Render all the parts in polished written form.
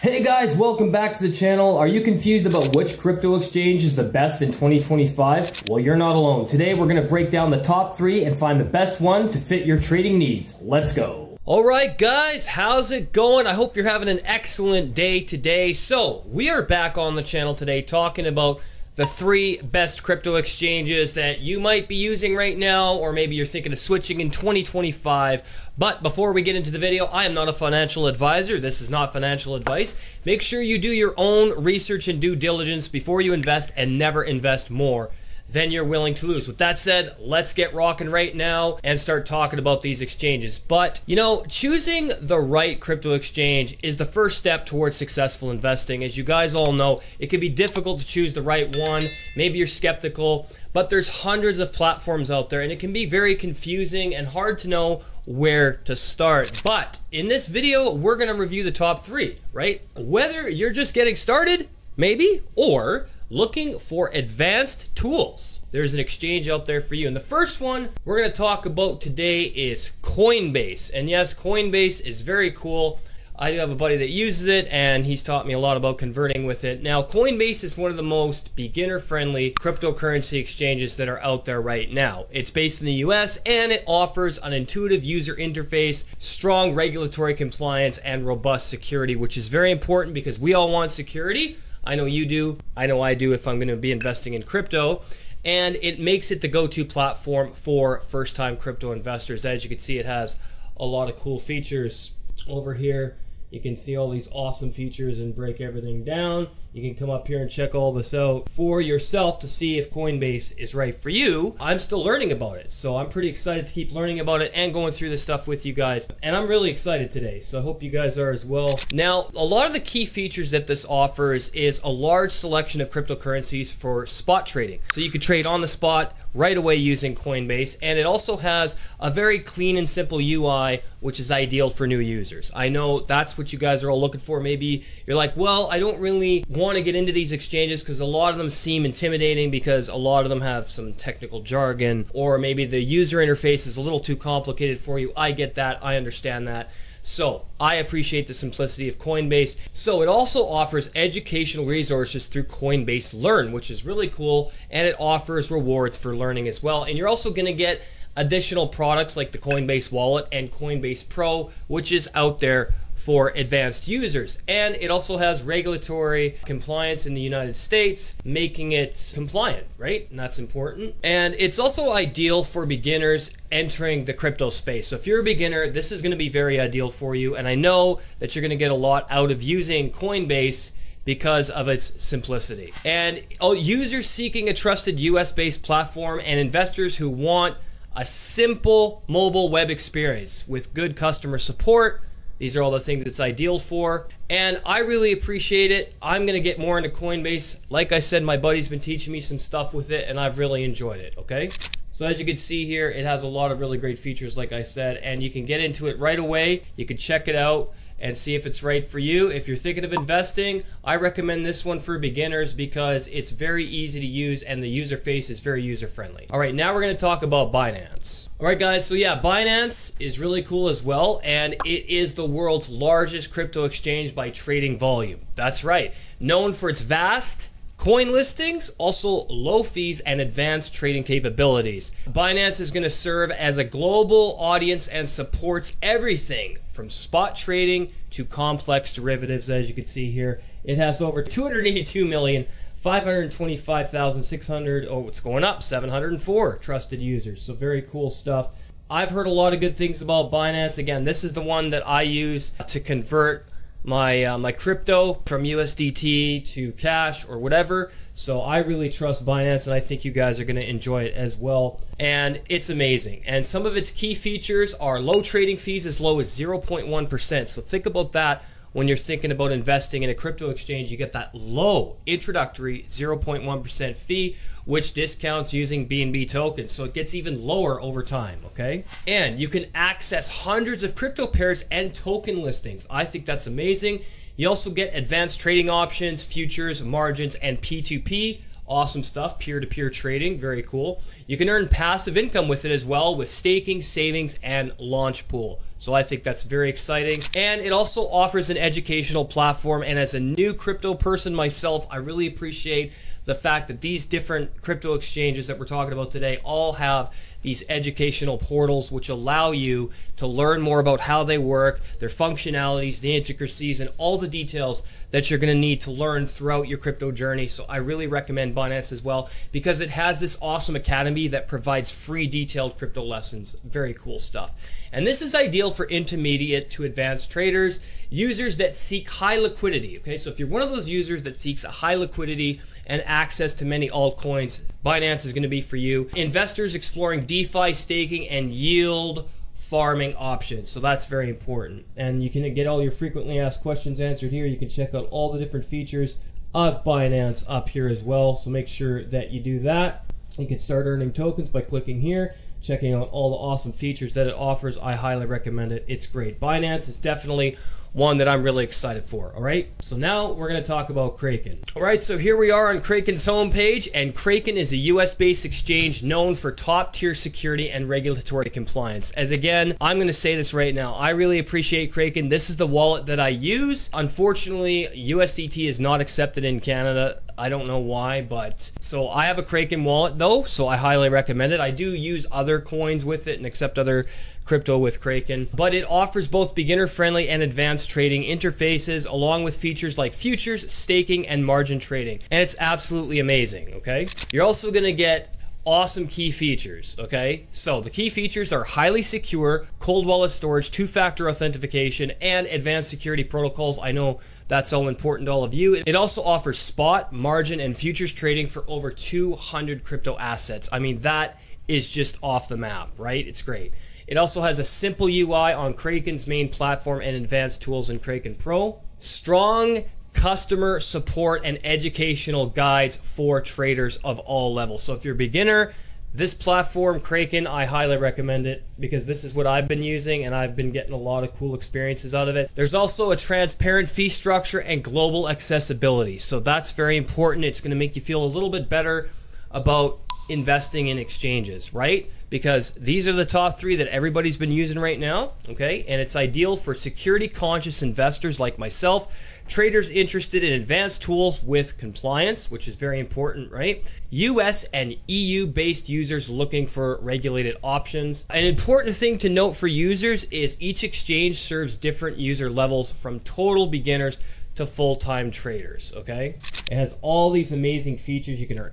Hey guys, welcome back to the channel. Are you confused about which crypto exchange is the best in 2025? Well, you're not alone. Today we're going to break down the top 3 and find the best one to fit your trading needs. Let's go. Alright guys, how's it going? I hope you're having an excellent day today. So, we are back on the channel today talking about the 3 best crypto exchanges that you might be using right now, or maybe you're thinking of switching in 2025. But before we get into the video, I am not a financial advisor. This is not financial advice. Make sure you do your own research and due diligence before you invest, and never invest more than you're willing to lose. With that said, let's get rocking right now and start talking about these exchanges. But, you know, choosing the right crypto exchange is the first step towards successful investing. As you guys all know, it can be difficult to choose the right one. Maybe you're skeptical, but there's hundreds of platforms out there, and it can be very confusing and hard to know where to start. But in this video, we're going to review the top 3, right? Whether you're just getting started, maybe, or looking for advanced tools, there's an exchange out there for you. And the first one we're going to talk about today is Coinbase. And yes, Coinbase is very cool. I do have a buddy that uses it, and he's taught me a lot about converting with it. Now, Coinbase is one of the most beginner-friendly cryptocurrency exchanges that are out there right now. It's based in the US, and it offers an intuitive user interface, strong regulatory compliance, and robust security, which is very important because we all want security. I know you do. I know I do if I'm going to be investing in crypto. And it makes it the go-to platform for first-time crypto investors. As you can see, it has a lot of cool features over here. You can see all these awesome features and break everything down. You can come up here and check all this out for yourself to see if Coinbase is right for you. I'm still learning about it, so I'm pretty excited to keep learning about it and going through this stuff with you guys. And I'm really excited today, so I hope you guys are as well. Now, a lot of the key features that this offers is a large selection of cryptocurrencies for spot trading. So you could trade on the spot right away using Coinbase, and it also has a very clean and simple UI, which is ideal for new users. I know that's what you guys are all looking for. Maybe you're like, well, I don't really want to get into these exchanges because a lot of them seem intimidating because a lot of them have some technical jargon, or maybe the user interface is a little too complicated for you. I get that. I understand that. So I appreciate the simplicity of Coinbase. So it also offers educational resources through Coinbase Learn, which is really cool, and it offers rewards for learning as well. And you're also going to get additional products like the Coinbase Wallet and Coinbase Pro, which is out there for advanced users. And it also has regulatory compliance in the United States, making it compliant, right? And that's important. And it's also ideal for beginners entering the crypto space. So if you're a beginner, this is going to be very ideal for you. And I know that you're going to get a lot out of using Coinbase because of its simplicity. And users seeking a trusted US-based platform, and investors who want a simple mobile web experience with good customer support. These are all the things it's ideal for, and I really appreciate it. I'm going to get more into Coinbase. Like I said, my buddy's been teaching me some stuff with it, and I've really enjoyed it, okay? So as you can see here, it has a lot of really great features, like I said, and you can get into it right away. You can check it out and see if it's right for you. If you're thinking of investing, I recommend this one for beginners because it's very easy to use and the user face is very user friendly. All right, now we're going to talk about Binance. All right, guys, so yeah, Binance is really cool as well, and it is the world's largest crypto exchange by trading volume. That's right, known for its vast coin listings, also low fees and advanced trading capabilities. Binance is going to serve as a global audience and supports everything from spot trading to complex derivatives. As you can see here, it has over 282,525,600, oh, it's going up, 704 trusted users. So very cool stuff. I've heard a lot of good things about Binance. Again, this is the one that I use to convert my crypto from USDT to cash or whatever. So I really trust Binance, and I think you guys are going to enjoy it as well. And it's amazing. And some of its key features are low trading fees, as low as 0.1%. So think about that when you're thinking about investing in a crypto exchange. You get that low introductory 0.1% fee, which discounts using BNB tokens, so it gets even lower over time, okay? And you can access hundreds of crypto pairs and token listings. I think that's amazing. You also get advanced trading options, futures, margins, and P2P. Awesome stuff, peer-to-peer trading, very cool. You can earn passive income with it as well, with staking, savings, and launch pool. So I think that's very exciting. And it also offers an educational platform. And as a new crypto person myself, I really appreciate the fact that these different crypto exchanges that we're talking about today all have these educational portals which allow you to learn more about how they work, their functionalities, the intricacies, and all the details that you're going to need to learn throughout your crypto journey. So I really recommend Binance as well because it has this awesome academy that provides free detailed crypto lessons. Very cool stuff. And this is ideal for intermediate to advanced traders, users that seek high liquidity. Okay, so if you're one of those users that seeks a high liquidity and access to many altcoins, Binance is going to be for you. Investors exploring DeFi, staking, and yield farming options. So that's very important. And you can get all your frequently asked questions answered here. You can check out all the different features of Binance up here as well. So make sure that you do that. You can start earning tokens by clicking here, checking out all the awesome features that it offers. I highly recommend it. It's great. Binance is definitely one that I'm really excited for. All right, so now we're going to talk about Kraken. All right, so here we are on Kraken's homepage, and Kraken is a US-based exchange known for top-tier security and regulatory compliance. As again, I'm going to say this right now, I really appreciate Kraken. This is the wallet that I use. Unfortunately, USDT is not accepted in Canada. I don't know why, but so I have a Kraken wallet though, so I highly recommend it. I do use other coins with it and accept other crypto with Kraken, but it offers both beginner-friendly and advanced trading interfaces along with features like futures, staking, and margin trading. And it's absolutely amazing, okay? You're also going to get awesome key features, okay? So the key features are highly secure, cold wallet storage, two-factor authentication, and advanced security protocols. I know that's all important to all of you. It also offers spot, margin, and futures trading for over 200 crypto assets. I mean, that is just off the map, right? It's great. It also has a simple UI on Kraken's main platform and advanced tools in Kraken Pro. Strong customer support and educational guides for traders of all levels. So if you're a beginner, this platform, Kraken, I highly recommend it because this is what I've been using and I've been getting a lot of cool experiences out of it. There's also a transparent fee structure and global accessibility. So that's very important. It's going to make you feel a little bit better about investing in exchanges, right? Because these are the top three that everybody's been using right now, okay? And it's ideal for security conscious investors like myself, traders interested in advanced tools with compliance, which is very important, right? US and EU based users looking for regulated options. An important thing to note for users is each exchange serves different user levels from total beginners to full-time traders, okay? It has all these amazing features. You can earn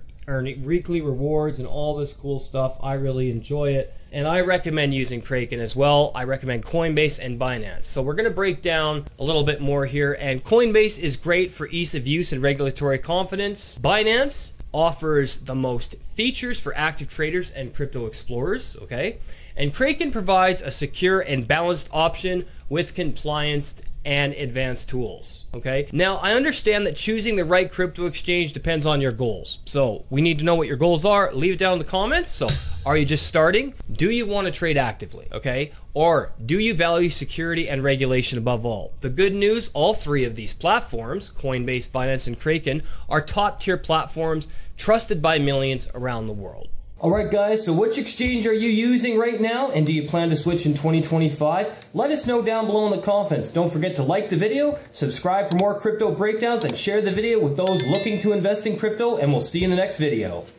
weekly rewards and all this cool stuff. I really enjoy it. And I recommend using Kraken as well. I recommend Coinbase and Binance. So we're going to break down a little bit more here. And Coinbase is great for ease of use and regulatory confidence. Binance offers the most features for active traders and crypto explorers, okay? And Kraken provides a secure and balanced option with compliance and advanced tools, okay? Now, I understand that choosing the right crypto exchange depends on your goals. So we need to know what your goals are. Leave it down in the comments. So are you just starting? Do you want to trade actively, okay? Or do you value security and regulation above all? The good news, all three of these platforms, Coinbase, Binance, and Kraken, are top-tier platforms trusted by millions around the world. Alright guys, so which exchange are you using right now, and do you plan to switch in 2025? Let us know down below in the comments. Don't forget to like the video, subscribe for more crypto breakdowns, and share the video with those looking to invest in crypto, and we'll see you in the next video.